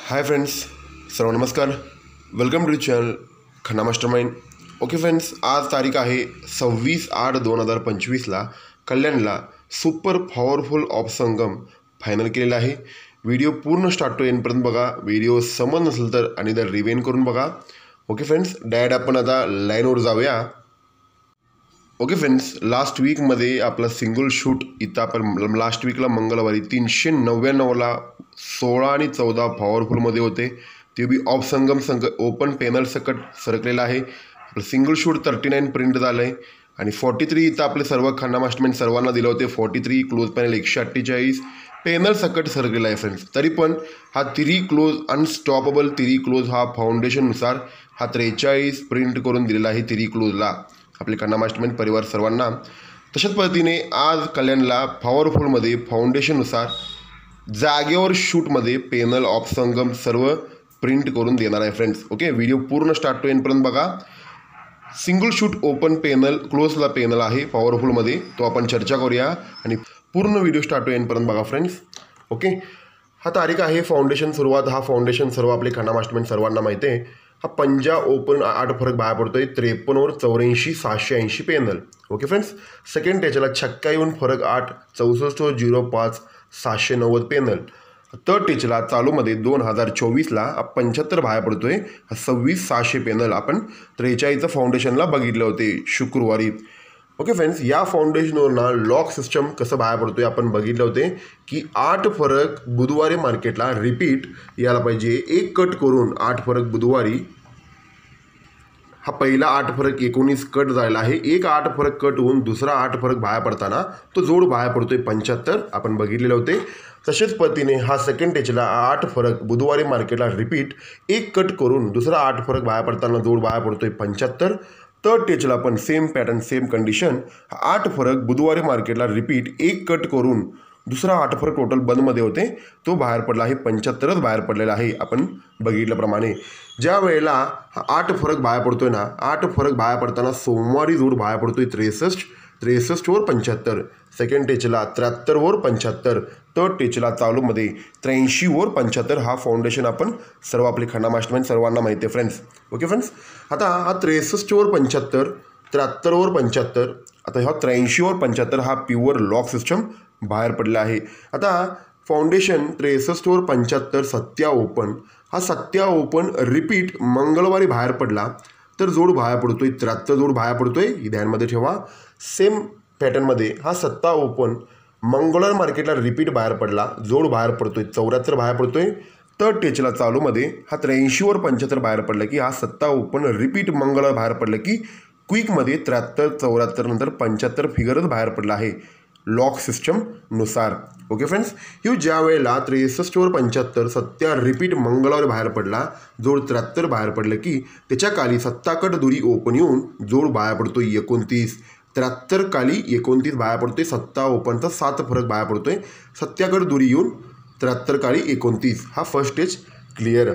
हाय friends, सर्व नमस्कार. Welcome to channel Khanna mastermind. Okay friends, आज तारीख आहे 26/8/2025ला कल्याणला super powerful of Sangam final केलेला आहे. व्हिडिओ पूर्ण स्टार्ट टू एंडपर्यंत बघा. व्हिडिओ समज नसेल तर आणि जर रिव्हेन करून बघा. ओके फ्रेंड्स, डायरेक्ट आपण आता लाईनवर जाऊया. ओके फ्रेंड्स, लास्ट वीकमध्ये आपला सिंगल शूट इथं आपण लास्ट वीकला मंगळवारी 399ला 16 आणि 14 पॉवरफुलमध्ये होते. ते बी ऑफ संगम ओपन पॅनल सकट सरकलेलं आहे. आपलं सिंगल शूट 39 प्रिंट झालं आहे आणि 43 इथं आपले सर्व खन्ना मास्टरमाइंड सर्वांना दिलं होते. 43 क्लोज पॅनल 148 पॅनल सकट सरकलेला आहे फ्रेंड्स. तरी पण हा तिरी क्लोज अनस्टॉपेबल तिरी क्लोज हा फाउंडेशननुसार हा 43 प्रिंट करून दिलेला आहे तिरी क्लोजला आपले खन्ना मास्टरमाइंड परिवार सर्वांना. तशाच पद्धतीने आज कल्याणला पॉवरफुलमध्ये फाउंडेशननुसार जागेवर शूटमध्ये पॅनल ऑफ संगम सर्व प्रिंट करून देणार आहे फ्रेंड्स. ओके, व्हिडिओ पूर्ण स्टार्ट टू एंडपर्यंत बघा. सिंगल शूट ओपन पॅनल क्लोजला पॅनल आहे पॉवरफुलमध्ये, तो आपण चर्चा करूया आणि पूर्ण व्हिडिओ स्टार्ट टू एंडपर्यंत बघा फ्रेंड्स. ओके, हा तारीख आहे फाउंडेशन सुरुवात. हा फाउंडेशन सर्व आपले खन्ना मास्टरमाइंड सर्वांना माहिती आहे. हा पंजा ओपन 8 फरक बाहेर पडतोय. 53वर 84 780 पॅनल. ओके फ्रेंड्स, सेकंड टॅचला छक्का येऊन फरक 8 64 05 790 पॅनल. थर्ड टॅचला चालूमध्ये 2024ला 75 बाहेर पडतोय. 26 600 पॅनल आपण 43चं फाउंडेशनला बघितले होते शुक्रवारी. ओके फ्रेंड्स, या फाउंडेशनवरनं लॉक सिस्टम कसं बाहेर पडतोय आपण बघितले होते की 8 फरक बुधवारी मार्केटला रिपीट यायला पाहिजे. एक कट करून 8 फरक बुधवारी हा पहिला 8 फरक 19 कट झालेला आहे. एक 8 फरक कट होऊन दुसरा 8 फरक बाहेर पडताना तो जोड बाहेर पडतोय 75 आपण बघितलेले होते. तसेच पद्धतीने हा सेकंड टॅचला 8 फरक बुधवारी मार्केटला रिपीट एक कट करून दुसरा 8 फरक बाहेर पडताना जोड बाहेर पडतोय 75. थर्ड टॅचला पण सेम पॅटर्न सेम कंडिशन. 8 फरक बुधवारी मार्केटला रिपीट एक कट करून दुसरा 8 फरक टोटल बंदमध्ये होते, तो बाहेर पडला आहे 75च बाहेर पडलेला आहे आपण बघितल्याप्रमाणे. ज्या वेळेला हा 8 फरक बाहेर पडतोय ना, 8 फरक बाहेर पडताना सोमवारी जोड बाहेर पडतोय 63वर 75. सेकंड टॅचला 73वर 75. थर्ड टॅचला चालूमध्ये 83वर 75. हा फाउंडेशन आपण सर्व आपले खन्ना मास्टरमाइंड सर्वांना माहिती आहे फ्रेंड्स. ओके फ्रेंड्स, आता हा 63वर 75 73वर 75 आता हा 83वर 75 हा प्युअर लॉक सिस्टम बाहेर पडला आहे. आता फाउंडेशन 63वर 75 सत्या ओपन हा सत्या ओपन रिपीट मंगळवारी बाहेर पडला तर जोड बाहेर पडतोय 73 जोड बाहेर पडतोय. ही ध्यानमध्ये ठेवा. सेम पॅटर्नमध्ये हा सत्ता ओपन मंगळवार मार्केटला रिपीट बाहेर पडला, जोड बाहेर पडतोय 74 बाहेर पडतोय. थर्ड टॅचला चालूमध्ये हा 83वर 75 बाहेर पडला की हा सत्ता ओपन रिपीट मंगळवार बाहेर पडलं की क्विकमध्ये 73 74 नंतर 75 फिगरच बाहेर पडला आहे लॉक सिस्टमनुसार. ओके फ्रेंड्स, ही ज्या वेळेला 63वर 75 सत्या रिपीट मंगळवारी बाहेर पडला, जोड 73 बाहेर पडलं की त्याच्या खाली सत्ताकट दुरी ओपन येऊन जोड बाहेर पडतोय 29. 73 खाली 29 बाहेर पडतोय. सत्ता ओपनचा 7 फरक बाहेर पडतोय. सत्याकट दुरी येऊन 73 खाली 29. हा फर्स्ट टॅच क्लिअर.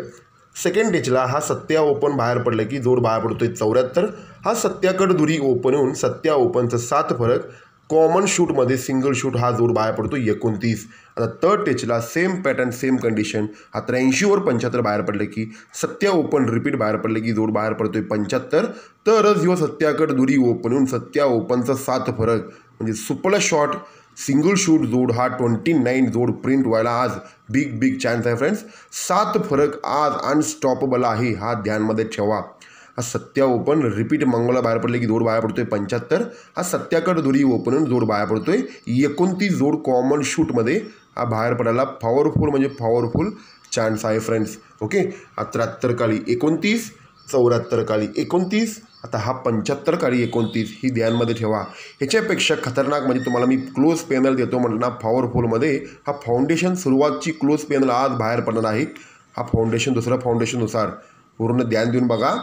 सेकंड टॅचला हा सत्या ओपन बाहेर पडलं की जोड बाहेर पडतोय 74. हा सत्याकट दुरी ओपन येऊन सत्या ओपनचा 7 फरक कॉमन शूटमध्ये सिंगल शूट हा जोड बाहेर पडतो 29. आता थर्ड टॅचला सेम पॅटर्न सेम कंडिशन. हा 83वर 75 बाहेर पडलं की सत्या ओपन रिपीट बाहेर पडलं की जोड बाहेर पडतोय 75. तरच ह्यो सत्याकट दुरी ओपन येऊन सत्या ओपनचा 7 फरक म्हणजे सुपर शॉर्ट सिंगल शूट जोड हा 29 जोड प्रिंट व्हायला आज बिग चान्स आहे फ्रेंड्स. 7 फरक आज अनस्टॉपेबल आहे, हा ध्यानमध्ये ठेवा. हा सत्या ओपन रिपीट मंगळवार बाहेर पडले की जोड बाहेर पडतोय 75. हा सत्याकट दुरी ओपन जोड बाहेर पडतोय 29 जोड कॉमन शूटमध्ये हा बाहेर पडायला पॉवरफुल म्हणजे पॉवरफुल चान्स आहे फ्रेंड्स. ओके, 73 खाली 29 74 खाली 29 आता हा 75 खाली 29. ही ध्यानमध्ये ठेवा. ह्याच्यापेक्षा खतरनाक म्हणजे तुम्हाला मी क्लोज पॅनल देतो म्हटलं ना पॉवरफुलमध्ये. हा फाउंडेशन सुरुवातची क्लोज पॅनल आज बाहेर पडणार आहे. हा फाउंडेशन दुसऱ्या फाउंडेशननुसार पूर्ण ध्यान देऊन बघा.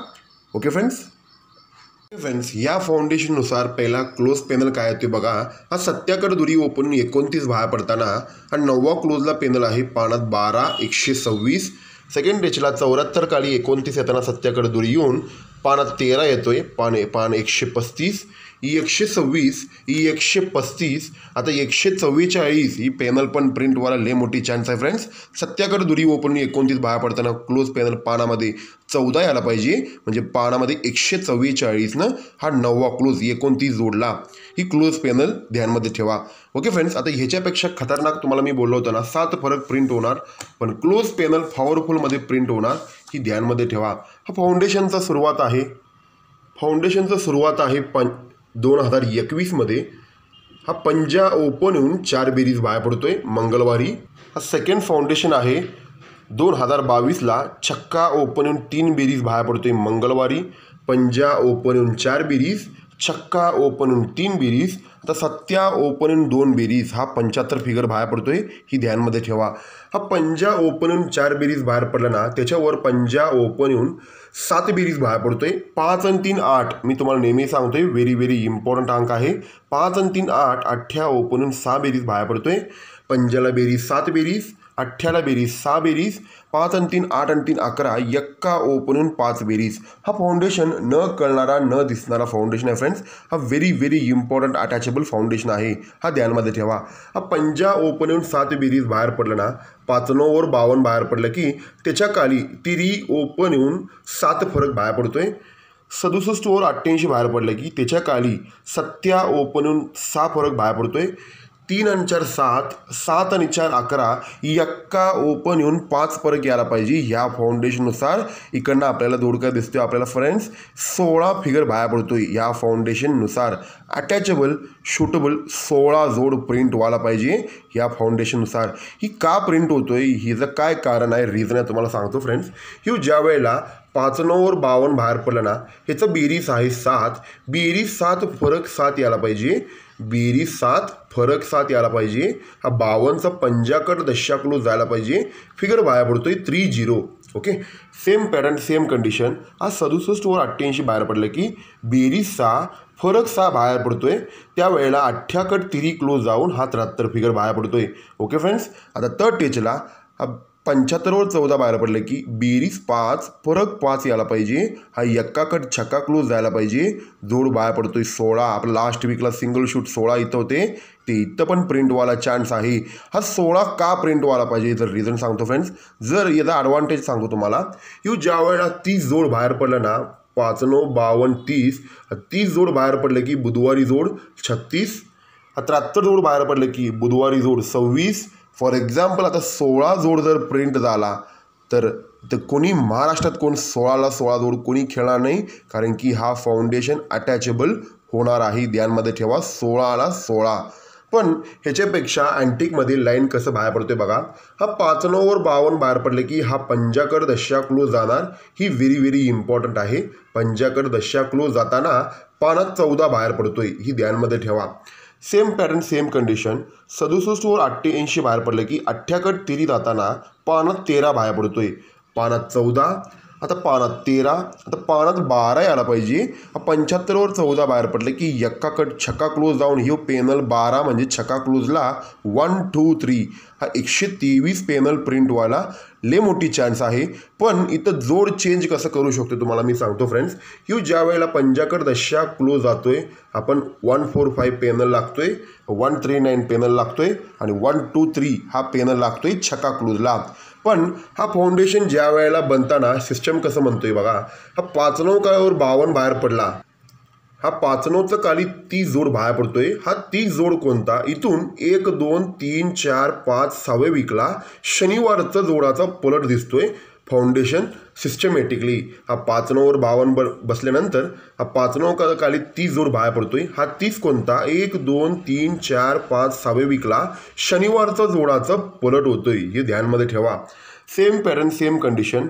ओके फ्रेंड्स, या फाउंडेशननुसार पहिला क्लोज पॅनल काय आहे ते बघा. हा सत्याकट दुरी ओपन 29 बाहेर पडताना हा 9वा क्लोजला पॅनल आहे पानात 12 126. सेकंड टॅचला 74 खाली 29 येताना सत्याकट दुरी येऊन पान 13 येतोय, पान 135, ई 126, ई 135, आता 144 ही पॅनल पण प्रिंटवाला लय मोठी चान्स आहे फ्रेंड्स. सत्याकडे दुरी ओपन 29 बाहेर पडताना क्लोज पॅनल पानामध्ये 14 यायला पाहिजे, म्हणजे पानामध्ये 144 हा 9वा क्लोज 29 जोडला, ही क्लोज पॅनल ध्यानमध्ये ठेवा. ओके फ्रेंड्स, आता ह्याच्यापेक्षा खतरनाक तुम्हाला मी बोललो होतो ना 7 फरक प्रिंट होणार, पण क्लोज पॅनल पॉवरफुलमध्ये प्रिंट होणार, ही ध्यानमध्ये ठेवा. हा फाउंडेशनचा सुरुवात आहे, 2021 मध्ये. हा पंजा ओपन होऊन 4 बेरीज बाहेर पडतोय मंगळवारी. हा सेकंड फाउंडेशन आहे, 2022ला छक्का ओपन होऊन 3 बेरीज बाहेर पडतोय मंगळवारी. पंजा ओपन होऊन 4 बेरीज, छक्का ओपन होऊन 3 बेरीज, आता सत्या ओपन होऊन 2 बेरीज, हा 75 फिगर बाहेर पडतोय, ही ध्यानमध्ये ठेवा. हा पंजा ओपन होऊन 4 बेरीज बाहेर पडला ना, त्याच्यावर पंजा ओपन होऊन 7 बेरीज बाहेर पडतोय. 5 आणि 3 8, मी तुम्हाला नेहमी सांगतोय व्हेरी व्हेरी इम्पॉर्टंट अंक आहे. 5 आणि 3 8, 8 ओपन होऊन 6 बेरीज बाहेर पडतोय. पंजाला बेरीज 7 बेरीज, 8ला बेरीज 6 बेरीज, 5 आणि 3 8 आणि 3 11, एक्का ओपन होऊन 5 बेरीज. हा फाउंडेशन न कळणारा न दिसणारा फाउंडेशन आहे फ्रेंड्स. हा व्हेरी व्हेरी इम्पॉर्टंट अटॅचेबल फाउंडेशन आहे, हा ध्यानमध्ये ठेवा. हा पंजा ओपन होऊन 7 बेरीज बाहेर पडलं ना, 95 वर 52 बाहेर पडलं की त्याच्या खाली तिरी ओपन येऊन 7 फरक बाहेर पडतोय. 67 वर 88 बाहेर पडलं की त्याच्या खाली सत्या ओपन होऊन 6 फरक बाहेर पडतोय. 3 आणि 4 7, 7 आणि 4 11, एक्का ओपन येऊन 5 फरक यायला पाहिजे. ह्या फाउंडेशननुसार इकडनं आपल्याला दोडका दिसतोय आपल्याला फ्रेंड्स, 16 फिगर बाहेर पडतोय. या फाउंडेशननुसार अटॅचेबल शूटेबल 16 जोड प्रिंट व्हायला पाहिजे ह्या फाउंडेशननुसार. ही का प्रिंट होतोय, हिचं काय कारण आहे, रिझन आहे तुम्हाला सांगतो फ्रेंड्स. ही ज्या वेळेला 95 वर 52 बाहेर पडलं ना, ह्याचं बेरीज आहे 7, बेरीज 7 फरक 7 यायला पाहिजे, बेरीज 7 फरक 7 यायला पाहिजे. हा 52चा पंजाकड दशा क्लोज जायला पाहिजे, फिगर बाहेर पडतोय 30. Okay, same pattern same condition. हा 67 वर 88 बाहेर पडलं की बेरीज 6 फरक 6 बाहेर पडतोय, त्यावेळेला 8कड तिरी क्लोज जाऊन हा 73 फिगर बाहेर पडतोय. ओके फ्रेंड्स, आता थर्ड टेचला 75 वर 14 बाहेर पडलं की बेरीज 5 फरक 5 यायला पाहिजे. हा एक्काकड छक्का क्लोज जायला पाहिजे, जोड बाहेर पडतोय 16. आपलं लास्ट वीकला सिंगल शूट 16 इथं होते, ते इथं पण प्रिंटवाला चान्स आहे. हा 16 का प्रिंट व्हायला पाहिजे, तर रिझन सांगतो फ्रेंड्स. जर याचा ॲडव्हान्टेज सांगतो तुम्हाला, की ज्या वेळेला 30 जोड बाहेर पडलं ना, 5 9 52 30 जोड बाहेर पडलं की बुधवारी जोड 36, 73 जोड बाहेर पडलं की बुधवारी जोड 26. फॉर एक्झाम्पल आता 16 जोड जर प्रिंट झाला तर कोणी महाराष्ट्रात कोण 16ला 16 जोड कोणी खेळणार नाही, कारण की हा फाउंडेशन अटॅचेबल होणार आहे, ध्यानमध्ये ठेवा. 16ला 16. पण ह्याच्यापेक्षा अँटिकमध्ये लाईन कसं बाहेर पडतोय बघा. हा 95 वर 52 बाहेर पडले की हा पंजाकड दशा क्लोज जाणार, ही व्हेरी व्हेरी इम्पॉर्टंट आहे. पंजाकड दशा क्लोज जाताना पानात 14 बाहेर पडतोय, ही ध्यानमध्ये ठेवा. Same pattern same condition. 67 वर 88 बाहेर पडलं की 8कड तिरी जाताना पानात 13 बाहेर पडतोय, पानात 14, आता पानात 13, आता पानात 12 यायला पाहिजे. 75 वर 14 बाहेर पडलं की एक्काकड छक्का क्लोज जाऊन ही पॅनल 12 म्हणजे छक्का क्लोजला 1 2 3 हा 123 पॅनल प्रिंट व्हायला लय मोठी चान्स आहे. पण इथं जोड चेंज कसं करू शकतो तुम्हाला मी सांगतो फ्रेंड्स. ही ज्या वेळेला पंजाकड दशा क्लोज जातोय, आपण 145 पॅनल लागतोय, 139 पॅनल लागतोय आणि 123 हा पॅनल लागतोय छक्का क्लोजला. पण हा फाउंडेशन ज्या वेळेला बनताना सिस्टम कसं म्हणतोय बघा. हा 95 वर 52 बाहेर पडला, हा 95चा खाली 30 जोड बाहेर पडतोय. हा 30 जोड कोणता, इथून 1 2 3 4 5 6व्या वीकला शनिवारचा जोडाचा पलट दिसतोय फाउंडेशन सिस्टमॅटिकली. हा 95 वर 52 बसल्यानंतर हा 95 खाली 30 जोड बाहेर पडतोय. हा 30 कोणता, 1 2 3 4 5 6व्या वीकला शनिवारचा जोडाचा पलट होतोय, हे ध्यानमध्ये ठेवा. Same pattern same condition.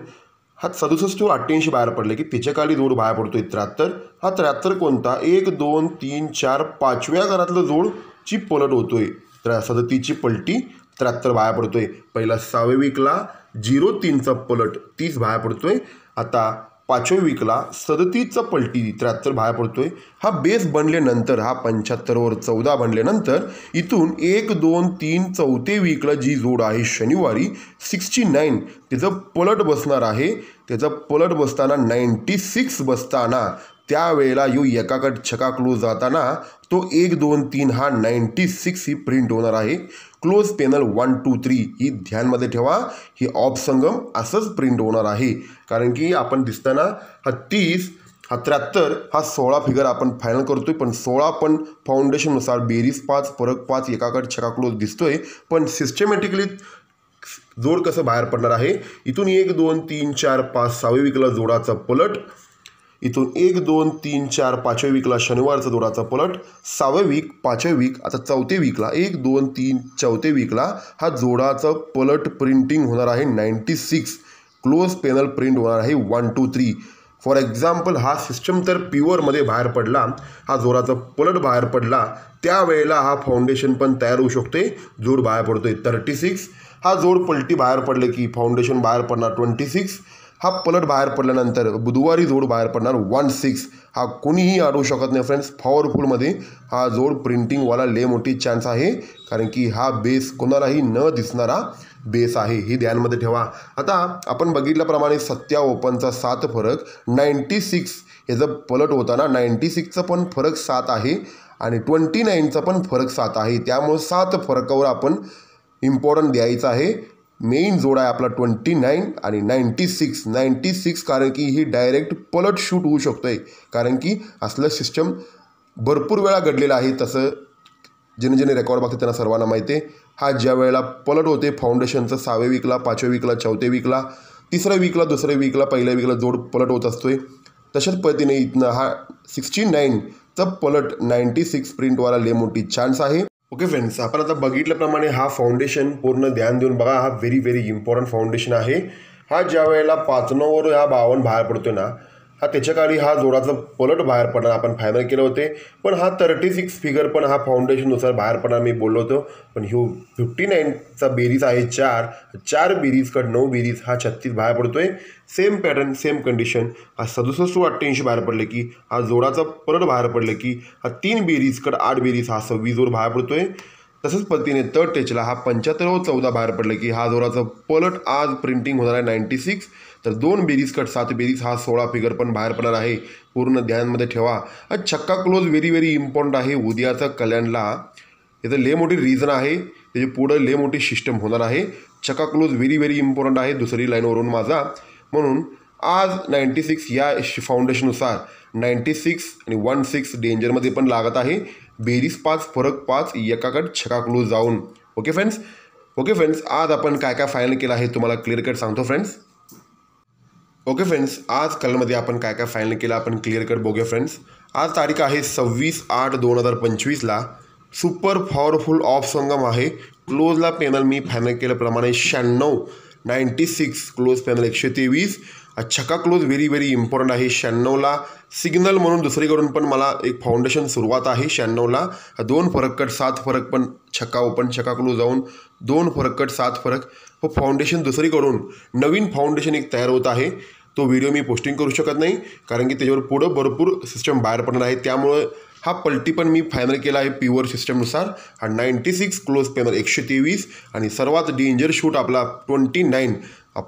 हा 67 वर 88 बाहेर पडले की त्याच्या खाली जोड बाहेर पडतोय 73. हा 73 कोणता, 1 2 3 4 5व्या घरातलं जोडची पलट होतोय, 37ची पलटी 73 बाहेर पडतोय. पहिला 6व्या वीकला 03चा पलट 30 बाहेर पडतोय. आता 5व्या वीकला 37चा पलटी 73 बाहेर पडतोय। हा बेस बनल्यानंतर हा 75वर 14 बनल्यानंतर इथून 1 2 3 चौथे वीकला जी जोड आहे शनिवारी 69 त्याचं पलट बसणार आहे। त्याचा पलट बसताना 96 बसताना त्यावेळेला यो एकाकड छक्का क्लोज जाताना तो 1 2 3 हा 96 ही प्रिंट होणार आहे। क्लोज पॅनल 1 2 3 ही ध्यानमध्ये ठेवा, ही ऑफ संगम असंच प्रिंट होणार आहे। कारण की आपण दिसताना हा 30 हा 73 हा 16 फिगर आपण फायनल करतोय, पण 16 पण फाउंडेशननुसार बेरीज 5 फरक 5 एकाकड छक्का क्लोज दिसतोय, पण सिस्टमॅटिकली जोड कसं बाहेर पडणार आहे। इथून 1 2 3 4 5 6व्या वीकला जोडाचा पलट, इथून 1 2 3 4 5व्या वीकला शनिवारचा जोडाचा पलट, 6व्या वीक 5व्या वीक आता 4थ्या वीकला 1 2 3 4थ्या वीकला हा जोडाचा पलट प्रिंटिंग होणार आहे। 96 क्लोज पॅनल प्रिंट होणार आहे 1 2 3। फॉर एक्झाम्पल हा सिस्टम तर प्युअरमध्ये बाहेर पडला, हा जोडाचा पलट बाहेर पडला, त्यावेळेला हा फाउंडेशन पण तयार होऊ शकते। जोड बाहेर पडतोय 36, हा जोड पलटी बाहेर पडले की फाउंडेशन बाहेर पडणार 26, हा पलट बाहेर पडल्यानंतर बुधवारी जोड बाहेर पडणार 16। हा कोणीही अडवू शकत नाही फ्रेंड्स, पॉवरफुलमध्ये हा जोड प्रिंटिंगवाला लय मोठी चान्स आहे, कारण की हा बेस कोणालाही न दिसणारा बेस आहे, हे ध्यानमध्ये ठेवा। आता आपण बघितल्याप्रमाणे 57 ओपनचा 7 फरक, 96 याचा पलट होताना 96चा पण फरक 7 आहे आणि 29चा पण फरक 7 आहे। त्यामुळे 7 फरकावर आपण इम्पॉर्टंट द्यायचं आहे। मेन जोड आहे आपला 29 आणि 96, कारण की ही डायरेक्ट पलट शूट होऊ शकतोय, कारण की असलं सिस्टम भरपूर वेळा घडलेलं आहे। तसं ज्याने रेकॉर्ड बघते त्यांना सर्वांना माहिती आहे। हा ज्या वेळेला पलट होते फाउंडेशनचं 6व्या वीकला 5व्या वीकला 4थ्या वीकला 3ऱ्या वीकला 2ऱ्या वीकला 1ल्या वीकला जोड पलट होत असतोय, तशाच पद्धतीने इथनं हा 69चा पलट 96 प्रिंटवाला लय मोठी चान्स आहे। ओके फ्रेंड्स, आपण आता बघितल्याप्रमाणे हा फाउंडेशन पूर्ण ध्यान देऊन बघा, हा व्हेरी इम्पॉर्टंट फाउंडेशन आहे। हा ज्या वेळेला 5-9वर हा 52 बाहेर पडतोय ना, हा त्याच्याखाली हा जोडाचा पलट बाहेर पडणार आपण फायनल केले होते, पण हा 36 फिगर पण हा फाउंडेशननुसार बाहेर पडणार मी बोललो होतो। पण ह्यो 59चा बेरीज आहे 4 बेरीज कट 9 बेरीज हा 36 बाहेर पडतोय। सेम पॅटर्न सेम कंडिशन, हा 67-88 बाहेर पडले की हा जोडाचा पलट बाहेर पडले की हा 3 बेरीज कट 8 बेरीज हा 26 जोड बाहेर पडतोय। तसंच पद्धतीने थर्ड टेचला हा 75-14 बाहेर पडले की हा जोडाचा पलट आज प्रिंटिंग होणार आहे 96, तर 2 बेरीज कट 7 बेरीज हा 16 फिगर पण बाहेर पडणार आहे। पूर्ण ध्यानमध्ये ठेवा, हा छक्का क्लोज व्हेरी इम्पॉर्टंट आहे उद्याचा कल्याणला। याचं लय मोठी रिझन आहे, त्याची पुढं लय मोठी सिस्टम होणार आहे। छक्का क्लोज व्हेरी इम्पॉर्टंट आहे दुसरी लाईनवरून माझा, म्हणून आज 96 या फाउंडेशननुसार 96 आणि 16 डेंजरमध्ये पण लागत आहे। बेरीज 5 फरक 5 एकाकड छक्का क्लोज जाऊन। ओके फ्रेंड्स, आज आपण काय फायनल केलं आहे तुम्हाला क्लिअर कट सांगतो फ्रेंड्स। ओके फ्रेंड्स, आज कलमध्ये आपण काय फायनल केलं आपण क्लिअर कट बघूया फ्रेंड्स। आज तारीख आहे 26/8/2025ला सुपर पॉवरफुल ऑफ संगम आहे। क्लोजला पॅनल मी फायनल केल्याप्रमाणे 96 क्लोज पॅनल 123, छक्का क्लोज व्हेरी इम्पॉर्टंट आहे। 96ला सिग्नल म्हणून दुसरीकडून पण मला एक फाउंडेशन सुरुवात आहे 96ला, 2 फरक कट 7 फरक पण छक्का ओपन छक्का क्लोज जाऊन 2 फरक कट 7 फरक हो फाउंडेशन दुसरीकडून नवीन फाउंडेशन एक तयार होत आहे। तो व्हिडिओ मी पोस्टिंग करू शकत नाही, कारण की त्याच्यावर पुढं भरपूर सिस्टम बाहेर पडणार आहे। त्यामुळे हा पलटी पण मी फायनल केला आहे प्युअर सिस्टमनुसार। हा 96 क्लोज पॅनल 123 आणि सर्वात डेंजर शूट आपला 29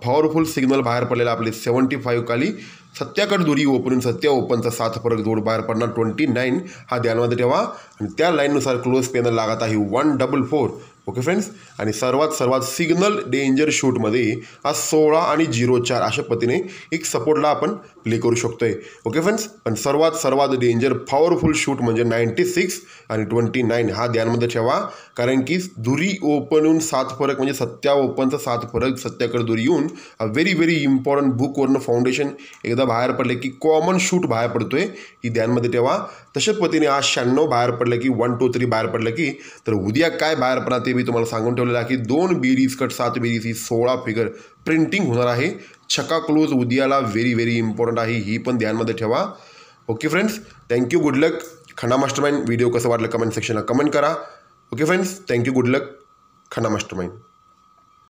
पॉवरफुल सिग्नल बाहेर पडलेला आपले 75 खाली 7कड दुरी ओपन 7 ओपनचा 7 फरक जोड बाहेर पडणार 29, हा ध्यानमध्ये ठेवा। आणि त्या लाईननुसार क्लोज पॅनल लागत आहे 144। ओके फ्रेंड्स, आणि सर्वात सिग्नल डेंजर शूटमध्ये आज 16 आणि 04 अशा पद्धतीने एक सपोर्टला आपण प्ले करू शकतोय। ओके फ्रेंड्स, पण सर्वात डेंजर पॉवरफुल शूट म्हणजे 96 आणि 29 हा ध्यानमध्ये ठेवा, कारण की दुरी ओपन येऊन 7 फरक म्हणजे 7 ओपनचा 7 फरक 7कडे दुरी येऊन व्हेरी इम्पॉर्टंट बुकवरनं फाउंडेशन एकदा बाहेर पडले की कॉमन शूट बाहेर पडतोय, ही ध्यानमध्ये ठेवा। तशाच पद्धतीने आज 96 बाहेर पडलं की 1 2 3 बाहेर पडलं की, तर उद्या काय बाहेर पडणार ते मी तुम्हाला सांगून ठेवलेलं आहे की 2 बेरीज कट 7 बेरीज ही 16 फिगर प्रिंटिंग होणार आहे। छक्का क्लोज उद्याला व्हेरी इम्पॉर्टंट आहे, ही पण ध्यानमध्ये ठेवा। ओके फ्रेंड्स, थँक्यू, गुड लक। खन्ना मास्टरमाइंड व्हिडिओ कसं वाटलं कमेंट सेक्शनला कमेंट करा। ओके फ्रेंड्स, थँक्यू, गुड लक, खन्ना मास्टरमाइंड।